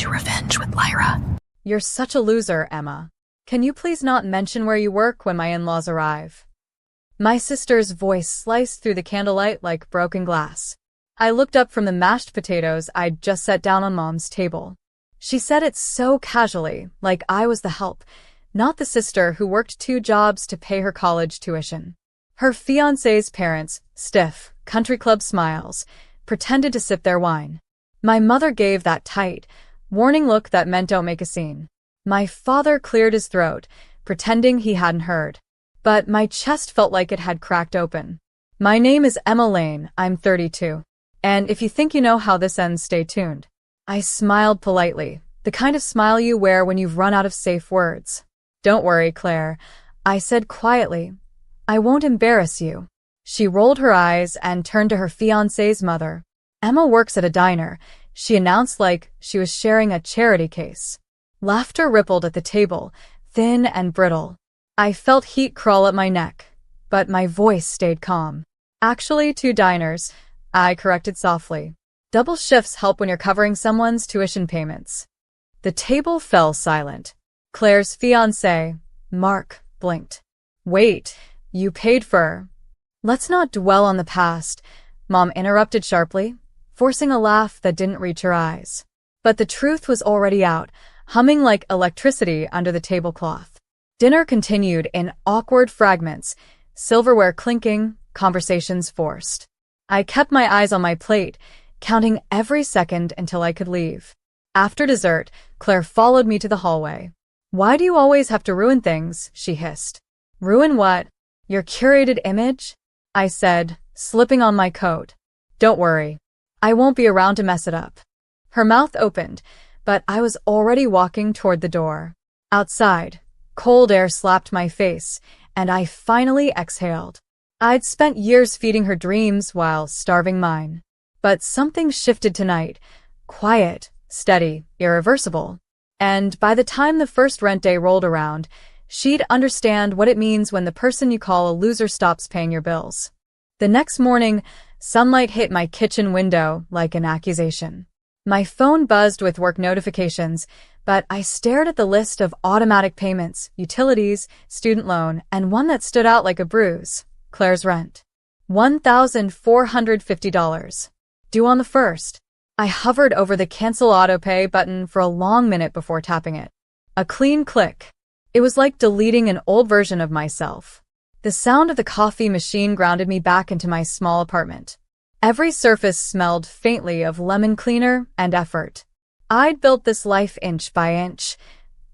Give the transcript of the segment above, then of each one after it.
to revenge with Lyra. You're such a loser, Emma. Can you please not mention where you work when my in-laws arrive? My sister's voice sliced through the candlelight like broken glass. I looked up from the mashed potatoes I'd just set down on Mom's table. She said it so casually, like I was the help, not the sister who worked 2 jobs to pay her college tuition. Her fiancé's parents, stiff, country club smiles, pretended to sip their wine. My mother gave that tight, warning look that meant don't make a scene. My father cleared his throat, pretending he hadn't heard. But my chest felt like it had cracked open. My name is Emma Lane, I'm 32. And if you think you know how this ends, stay tuned. I smiled politely, the kind of smile you wear when you've run out of safe words. Don't worry, Claire, I said quietly. I won't embarrass you. She rolled her eyes and turned to her fiancé's mother. Emma works at a diner, she announced like she was sharing a charity case. Laughter rippled at the table, thin and brittle. I felt heat crawl up my neck, but my voice stayed calm. Actually, 2 diners, I corrected softly. Double shifts help when you're covering someone's tuition payments. The table fell silent. Claire's fiancé, Mark, blinked. Wait, you paid for... Let's not dwell on the past, Mom interrupted sharply, forcing a laugh that didn't reach her eyes. But the truth was already out, humming like electricity under the tablecloth. Dinner continued in awkward fragments, silverware clinking, conversations forced. I kept my eyes on my plate, counting every second until I could leave. After dessert, Claire followed me to the hallway. Why do you always have to ruin things? She hissed. Ruin what? Your curated image? I said, slipping on my coat. Don't worry. I won't be around to mess it up. Her mouth opened, but I was already walking toward the door. Outside, cold air slapped my face, and I finally exhaled. I'd spent years feeding her dreams while starving mine. But something shifted tonight. Quiet, steady, irreversible. And by the time the first rent day rolled around, she'd understand what it means when the person you call a loser stops paying your bills. The next morning, sunlight hit my kitchen window like an accusation. My phone buzzed with work notifications, but I stared at the list of automatic payments, utilities, student loan, and one that stood out like a bruise. Claire's rent. $1,450. Due on the 1st. I hovered over the cancel autopay button for a long minute before tapping it. A clean click. It was like deleting an old version of myself. The sound of the coffee machine grounded me back into my small apartment. Every surface smelled faintly of lemon cleaner and effort. I'd built this life inch by inch.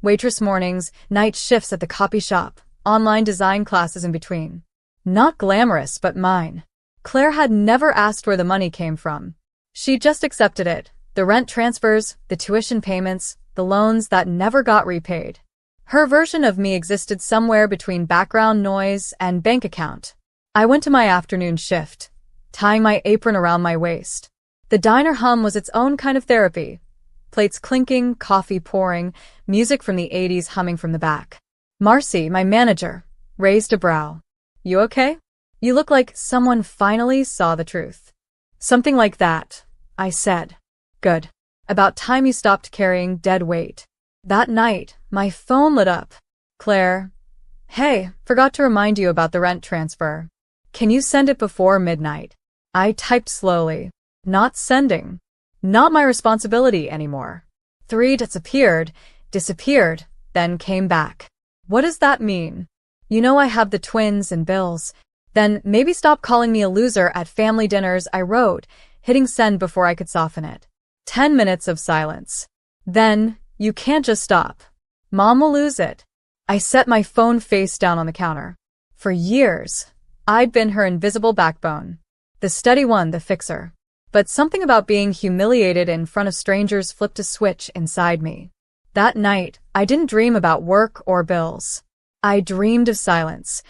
Waitress mornings, night shifts at the copy shop, online design classes in between. Not glamorous, but mine. Claire had never asked where the money came from. She just accepted it. The rent transfers, the tuition payments, the loans that never got repaid. Her version of me existed somewhere between background noise and bank account. I went to my afternoon shift, tying my apron around my waist. The diner hum was its own kind of therapy. Plates clinking, coffee pouring, music from the 80s humming from the back. Marcy, my manager, raised a brow. You okay? You look like someone finally saw the truth. Something like that, I said. Good. About time you stopped carrying dead weight. That night, my phone lit up. Claire. Hey, forgot to remind you about the rent transfer. Can you send it before midnight? I typed slowly. Not sending. Not my responsibility anymore. 3 disappeared, then came back. What does that mean? You know I have the twins and bills. Then maybe stop calling me a loser at family dinners, I wrote, hitting send before I could soften it. 10 minutes of silence. Then, you can't just stop. Mom will lose it. I set my phone face down on the counter. For years, I'd been her invisible backbone. The steady one, the fixer. But something about being humiliated in front of strangers flipped a switch inside me. That night, I didn't dream about work or bills. I dreamed of silence,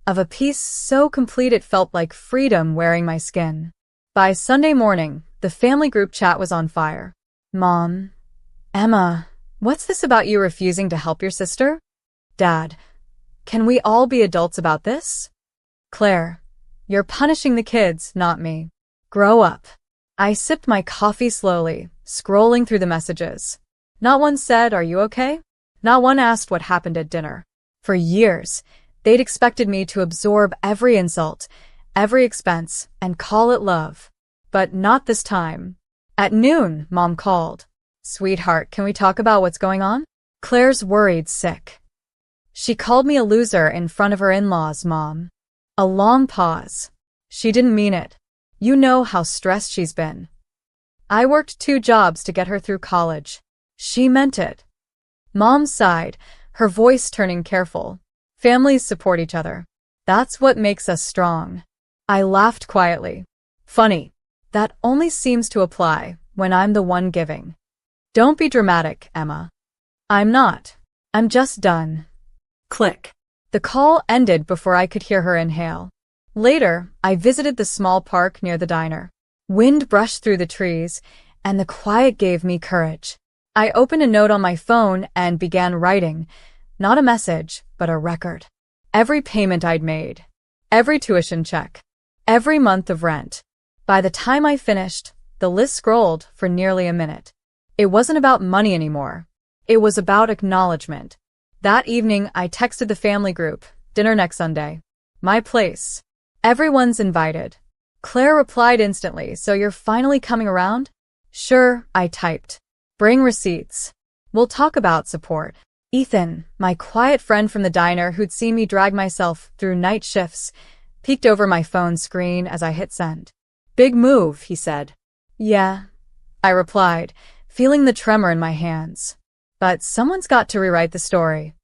of a peace so complete it felt like freedom wearing my skin. By Sunday morning, the family group chat was on fire. Mom. Emma, what's this about you refusing to help your sister? Dad. Can we all be adults about this? Claire. You're punishing the kids, not me. Grow up. I sipped my coffee slowly, scrolling through the messages. Not one said, "Are you okay?" Not one asked what happened at dinner. For years, they'd expected me to absorb every insult, every expense, and call it love. But not this time. At noon, Mom called. "Sweetheart, can we talk about what's going on?" Claire's worried sick. She called me a loser in front of her in-laws, Mom. A long pause. She didn't mean it. You know how stressed she's been. I worked 2 jobs to get her through college. She meant it. Mom sighed, her voice turning careful. Families support each other. That's what makes us strong. I laughed quietly. Funny. That only seems to apply when I'm the one giving. Don't be dramatic, Emma. I'm not. I'm just done. Click. The call ended before I could hear her inhale. Later, I visited the small park near the diner. Wind brushed through the trees, and the quiet gave me courage. I opened a note on my phone and began writing, not a message, but a record. Every payment I'd made, every tuition check, every month of rent. By the time I finished, the list scrolled for nearly a minute. It wasn't about money anymore. It was about acknowledgement. That evening, I texted the family group, "Dinner next Sunday. My place. Everyone's invited." Claire replied instantly, "So you're finally coming around?" "Sure," I typed. "Bring receipts. We'll talk about support." Ethan, my quiet friend from the diner who'd seen me drag myself through night shifts, peeked over my phone screen as I hit send. "Big move," he said. "Yeah," I replied, feeling the tremor in my hands. But someone's got to rewrite the story.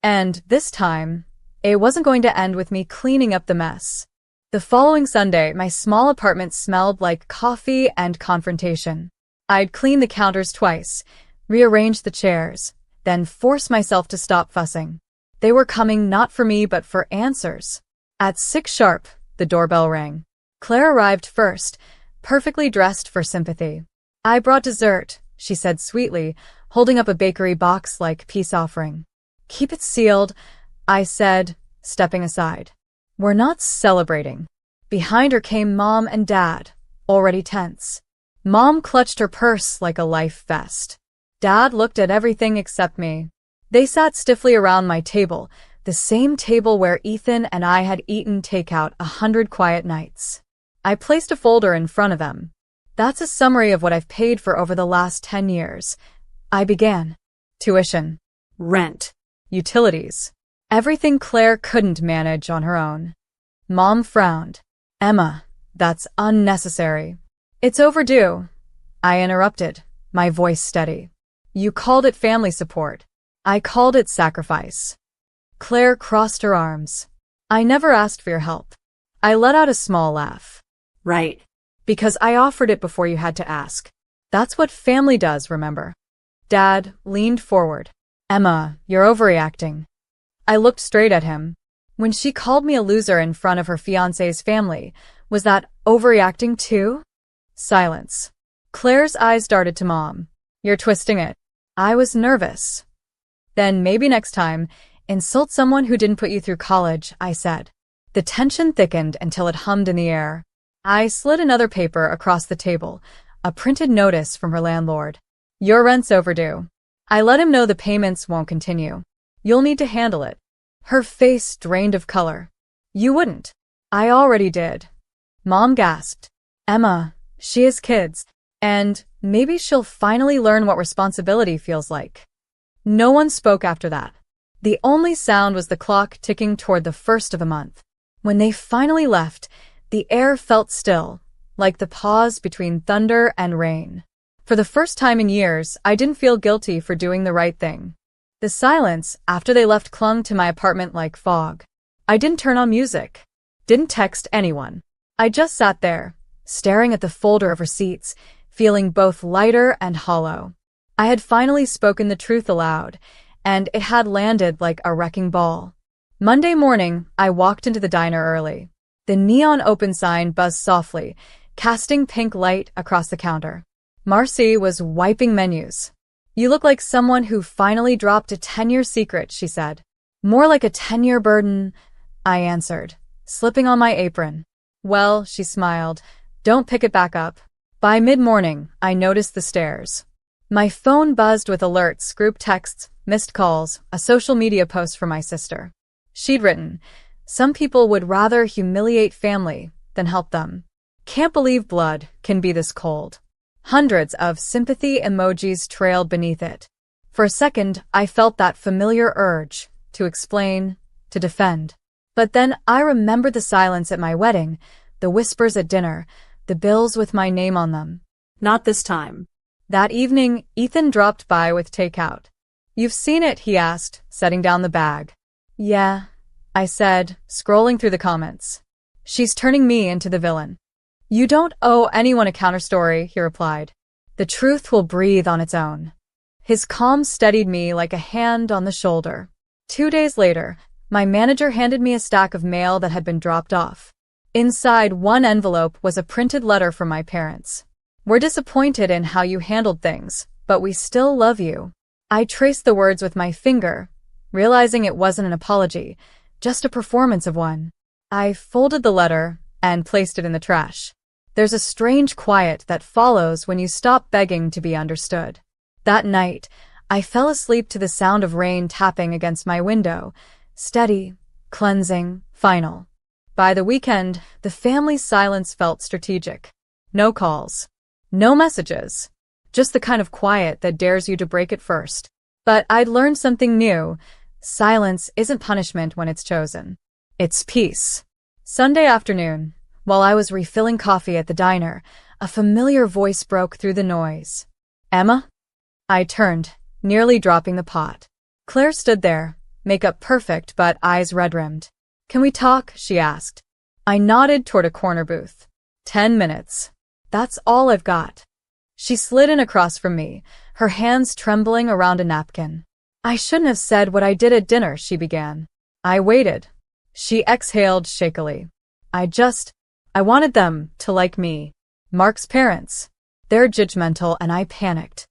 And this time, it wasn't going to end with me cleaning up the mess. The following Sunday, my small apartment smelled like coffee and confrontation. I'd clean the counters twice, rearrange the chairs, then force myself to stop fussing. They were coming not for me but for answers. At 6 sharp, the doorbell rang. Claire arrived first, perfectly dressed for sympathy. "I brought dessert," she said sweetly, holding up a bakery box like peace offering. "Keep it sealed," I said, stepping aside. "We're not celebrating." Behind her came Mom and Dad, already tense. Mom clutched her purse like a life vest. Dad looked at everything except me. They sat stiffly around my table, the same table where Ethan and I had eaten takeout 100 quiet nights. I placed a folder in front of them. "That's a summary of what I've paid for over the last 10 years. I began. Tuition, rent, utilities, everything Claire couldn't manage on her own. Mom frowned. "Emma, that's unnecessary." "It's overdue," I interrupted, my voice steady. "You called it family support. I called it sacrifice." Claire crossed her arms. "I never asked for your help." I let out a small laugh. "Right. Because I offered it before you had to ask. That's what family does, remember?" Dad leaned forward. "Emma, you're overreacting." I looked straight at him. When she called me a loser in front of her fiancé's family, was that overreacting too? Silence. Claire's eyes darted to Mom. "You're twisting it." I was nervous. "Then maybe next time, insult someone who didn't put you through college," I said. The tension thickened until it hummed in the air. I slid another paper across the table, a printed notice from her landlord. "Your rent's overdue." I let him know the payments won't continue. "You'll need to handle it." Her face drained of color. "You wouldn't." "I already did." Mom gasped. "Emma, she has kids, and maybe she'll finally learn what responsibility feels like." No one spoke after that. The only sound was the clock ticking toward the first of the month. When they finally left, the air felt still, like the pause between thunder and rain. For the first time in years, I didn't feel guilty for doing the right thing. The silence after they left clung to my apartment like fog. I didn't turn on music, didn't text anyone. I just sat there, staring at the folder of receipts, feeling both lighter and hollow. I had finally spoken the truth aloud, and it had landed like a wrecking ball. Monday morning, I walked into the diner early. The neon open sign buzzed softly, casting pink light across the counter. Marcy was wiping menus. "You look like someone who finally dropped a 10-year secret," she said. "More like a 10-year burden," I answered, slipping on my apron. "Well," she smiled, "don't pick it back up." By mid-morning, I noticed the stares. My phone buzzed with alerts, group texts, missed calls, a social media post from my sister. She'd written, "Some people would rather humiliate family than help them. Can't believe blood can be this cold." Hundreds of sympathy emojis trailed beneath it. For a second, I felt that familiar urge to explain, to defend. But then I remembered the silence at my wedding, the whispers at dinner, the bills with my name on them. Not this time. That evening, Ethan dropped by with takeout. "You've seen it?" he asked, setting down the bag. "Yeah," I said, scrolling through the comments. "She's turning me into the villain." "You don't owe anyone a counterstory," he replied. "The truth will breathe on its own." His calm steadied me like a hand on the shoulder. 2 days later, my manager handed me a stack of mail that had been dropped off. Inside one envelope was a printed letter from my parents. "We're disappointed in how you handled things, but we still love you." I traced the words with my finger, realizing it wasn't an apology, just a performance of one. I folded the letter and placed it in the trash. There's a strange quiet that follows when you stop begging to be understood. That night, I fell asleep to the sound of rain tapping against my window, steady, cleansing, final. By the weekend, the family's silence felt strategic. No calls. No messages. Just the kind of quiet that dares you to break it first. But I'd learned something new. Silence isn't punishment when it's chosen. It's peace. Sunday afternoon, while I was refilling coffee at the diner, a familiar voice broke through the noise. "Emma?" I turned, nearly dropping the pot. Claire stood there, makeup perfect but eyes red-rimmed. "Can we talk?" she asked. I nodded toward a corner booth. 10 minutes. That's all I've got. She slid in across from me, her hands trembling around a napkin. "I shouldn't have said what I did at dinner," she began. I waited. She exhaled shakily. I wanted them to like me. Mark's parents. They're judgmental, and I panicked."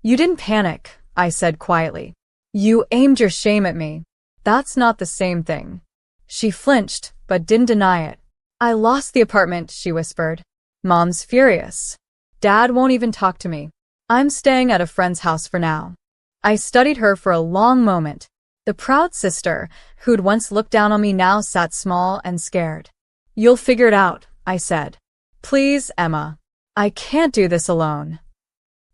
"You didn't panic," I said quietly. "You aimed your shame at me." "That's not the same thing." She flinched, but didn't deny it. "I lost the apartment," she whispered. "Mom's furious. Dad won't even talk to me. I'm staying at a friend's house for now." I studied her for a long moment. The proud sister, who'd once looked down on me, now sat small and scared. "You'll figure it out," I said. "Please, Emma. I can't do this alone."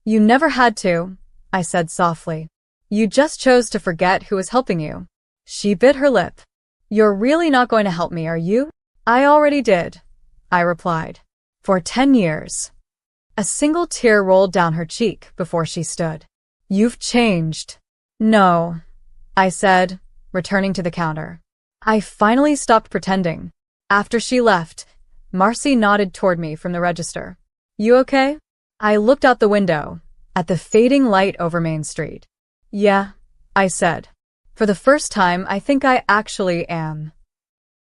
"You never had to," I said softly. "You just chose to forget who was helping you." She bit her lip. "You're really not going to help me, are you?" "I already did," I replied. "For 10 years. A single tear rolled down her cheek before she stood. "You've changed." "No," I said, returning to the counter. I finally stopped pretending. After she left, Marcy nodded toward me from the register. "You okay?" I looked out the window, at the fading light over Main Street. "Yeah," I said. "For the first time, I think I actually am."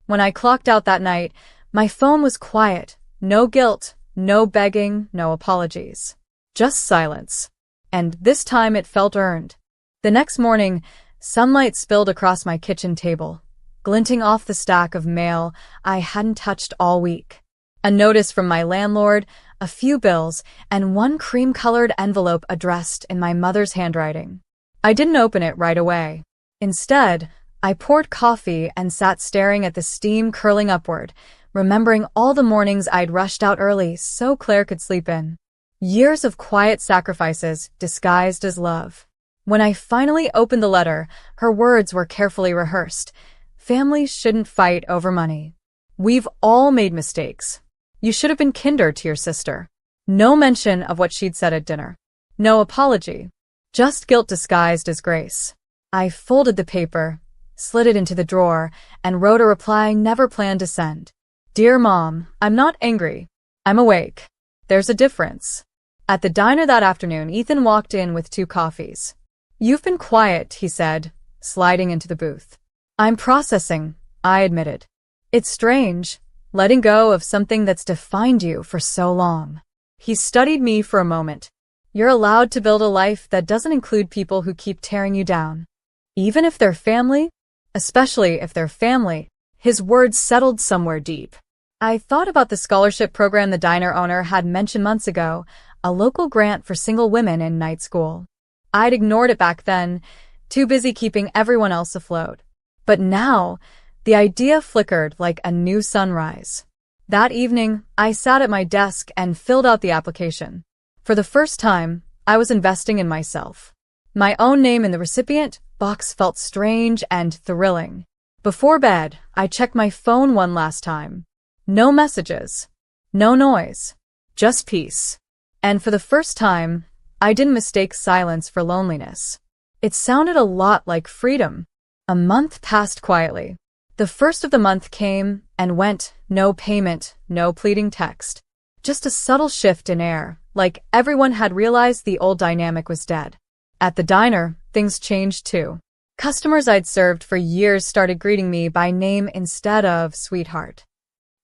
When I clocked out that night, my phone was quiet. No guilt, no begging, no apologies. Just silence. And this time it felt earned. The next morning, sunlight spilled across my kitchen table, glinting off the stack of mail I hadn't touched all week. A notice from my landlord, a few bills, and one cream-colored envelope addressed in my mother's handwriting. I didn't open it right away. Instead, I poured coffee and sat staring at the steam curling upward, remembering all the mornings I'd rushed out early so Claire could sleep in. Years of quiet sacrifices disguised as love. When I finally opened the letter, her words were carefully rehearsed. "Families shouldn't fight over money. We've all made mistakes. You should have been kinder to your sister." No mention of what she'd said at dinner. No apology. Just guilt disguised as grace. I folded the paper, slid it into the drawer, and wrote a reply I never planned to send. "Dear Mom, I'm not angry. I'm awake. There's a difference." At the diner that afternoon, Ethan walked in with 2 coffees. "You've been quiet," he said, sliding into the booth. "I'm processing," I admitted. "It's strange, letting go of something that's defined you for so long." He studied me for a moment. "You're allowed to build a life that doesn't include people who keep tearing you down. Even if they're family? Especially if they're family." His words settled somewhere deep. I thought about the scholarship program the diner owner had mentioned months ago. a local grant for single women in night school. I'd ignored it back then, too busy keeping everyone else afloat. But now, the idea flickered like a new sunrise. That evening, I sat at my desk and filled out the application. For the first time, I was investing in myself. My own name in the recipient box felt strange and thrilling. Before bed, I checked my phone one last time. No messages. No noise. Just peace. And for the first time, I didn't mistake silence for loneliness. It sounded a lot like freedom. A month passed quietly. The first of the month came and went, no payment, no pleading text. Just a subtle shift in air, like everyone had realized the old dynamic was dead. At the diner, things changed too. Customers I'd served for years started greeting me by name instead of sweetheart.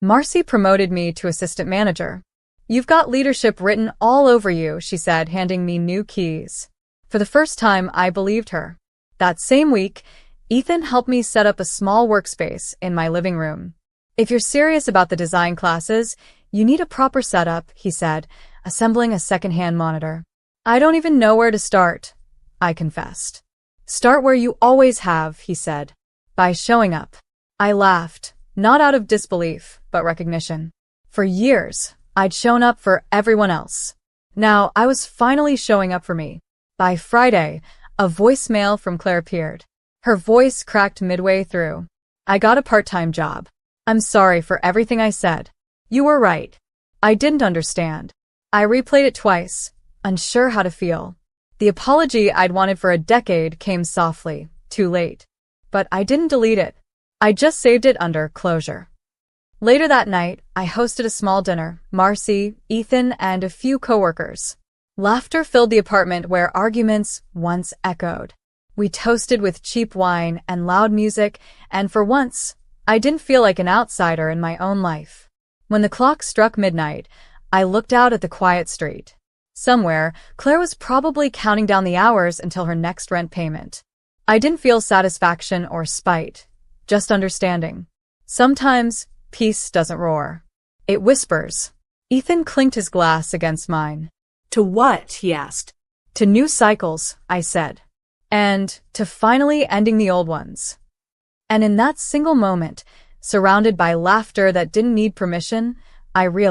Marcy promoted me to assistant manager. "You've got leadership written all over you," she said, handing me new keys. For the first time, I believed her. That same week, Ethan helped me set up a small workspace in my living room. "If you're serious about the design classes, you need a proper setup," he said, assembling a secondhand monitor. "I don't even know where to start," I confessed. "Start where you always have," he said, "by showing up." I laughed, not out of disbelief, but recognition. For years, I'd shown up for everyone else. Now, I was finally showing up for me. By Friday, a voicemail from Claire appeared. Her voice cracked midway through. "I got a part-time job. I'm sorry for everything I said. You were right. I didn't understand." I replayed it twice, unsure how to feel. The apology I'd wanted for a decade came softly, too late. But I didn't delete it. I just saved it under closure. Later that night, I hosted a small dinner, Marcy, Ethan, and a few coworkers. Laughter filled the apartment where arguments once echoed. We toasted with cheap wine and loud music, and for once, I didn't feel like an outsider in my own life. When the clock struck midnight, I looked out at the quiet street. Somewhere, Claire was probably counting down the hours until her next rent payment. I didn't feel satisfaction or spite, just understanding. Sometimes, peace doesn't roar. It whispers. Ethan clinked his glass against mine. "To what?" he asked. "To new cycles," I said. "And to finally ending the old ones." And in that single moment, surrounded by laughter that didn't need permission, I realized